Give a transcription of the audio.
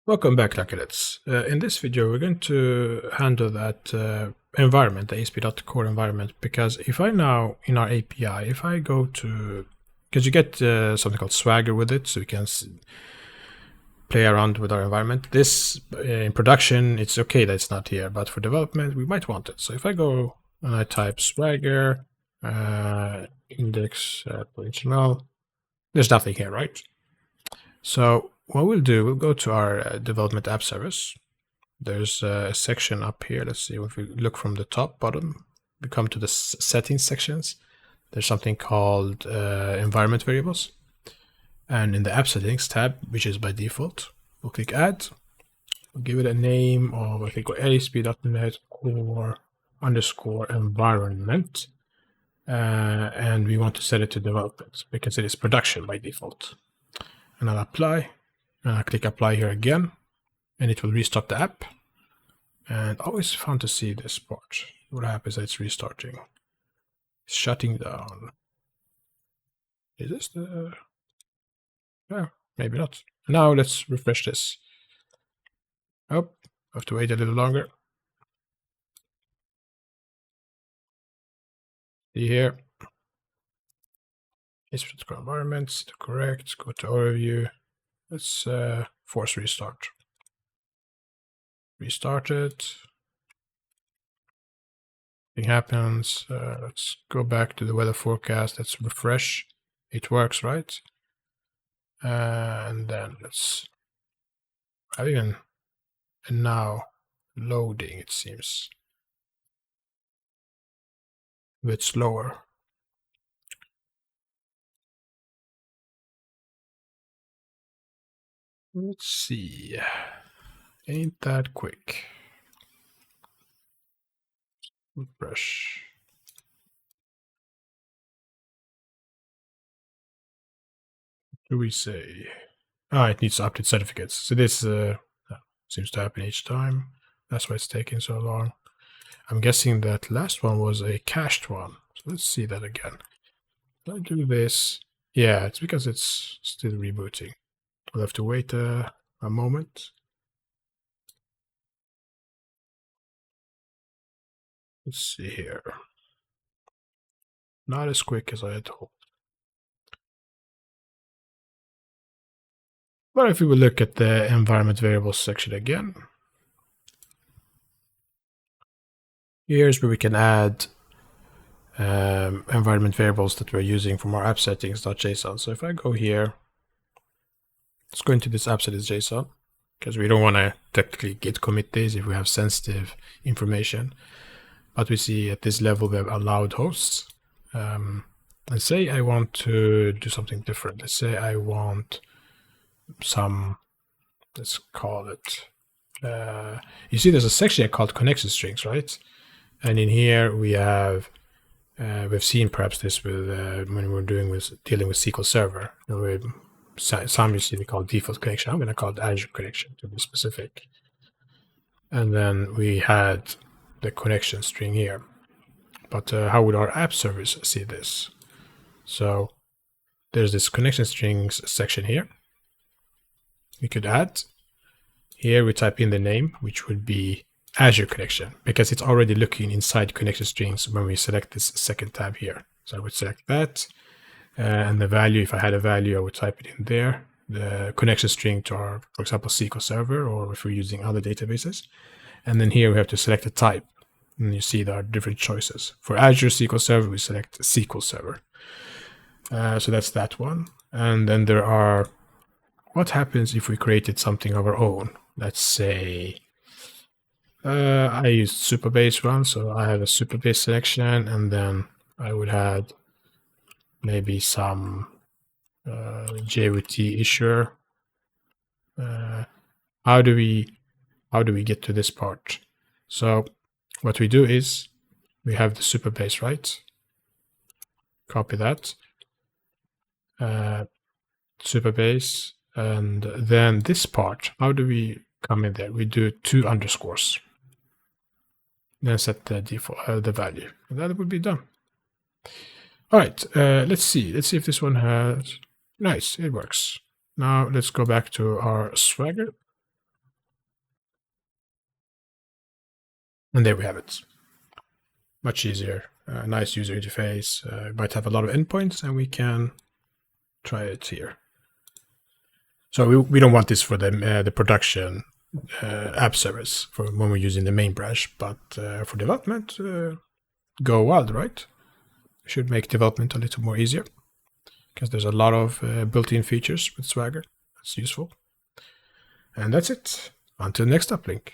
Welcome back, Luckylets. In this video, we're going to handle that environment, the ASP.core core environment, because if I now, in our API, if I go to, because you get something called Swagger with it, so we can play around with our environment. This, in production, it's okay that it's not here, but for development, we might want it. So if I go and I type Swagger, index.html, there's nothing here, right? So what we'll do, we'll go to our development app service. There's a section up here. Let's see, if we look from the top bottom, we come to the settings sections. There's something called environment variables. And in the app settings tab, which is by default, we'll click add. We'll give it a name of, I think, ASP.NET core _ environment. And we want to set it to development because it is production by default. And I'll apply, and I'll click apply here again, and it will restart the app. And always fun to see this part. What happens is it's restarting. It's shutting down. Is this the... Yeah, maybe not. Now let's refresh this. Oh, I have to wait a little longer. See here. ASP.core environments, correct. Go to overview. Let's force restart. Restart it. Nothing happens. Let's go back to the weather forecast. Let's refresh. It works, right? And then let's even and now loading, it seems a bit slower. Let's see. Ain't that quick. Refresh. What do we say? It needs to update certificates. So this seems to happen each time. That's why it's taking so long. I'm guessing that last one was a cached one. So let's see that again. If I do this, yeah, it's because it's still rebooting. We'll have to wait a moment. Let's see here. Not as quick as I had hoped. But if we will look at the environment variables section again, here's where we can add environment variables that we're using from our app settings.json. So if I go here, let's go into this app settings.json, because we don't want to technically git commit this if we have sensitive information. But we see at this level we have allowed hosts. Let's say I want to do something different. Let's say I want some, let's call it, you see there's a section here called connection strings, right? And in here we have, we've seen perhaps this with when we're dealing with SQL Server. Some you see they call default connection. I'm going to call it Azure connection to be specific. And then we had the connection string here. But how would our app service see this? So there's this connection strings section here. We could add. Here we type in the name, which would be Azure connection, because it's already looking inside connection strings when we select this second tab here. So I would select that. And the value, if I had a value, I would type it in there. The connection string to our, for example, SQL Server, or if we're using other databases. And then here we have to select a type. And you see there are different choices. For Azure SQL Server, we select SQL Server. So that's that one. And then there are, what happens if we created something of our own? Let's say, I used Supabase one, so I have a Supabase selection, and then I would add maybe some JWT issuer. How do we get to this part? So what we do is we have the Supabase, right? Copy that. Supabase, and then this part, how do we come in there? We do 2 underscores. Then set the default the value, and that would be done. All right, let's see if this one has, nice, it works. Now let's go back to our Swagger. And there we have it. Much easier. Nice user interface. Might have a lot of endpoints, and we can try it here. So we don't want this for the production app service for when we're using the main branch, but for development, go wild, right? Should make development a little more easier because there's a lot of built-in features with Swagger. That's useful. And that's it. Until next uplink.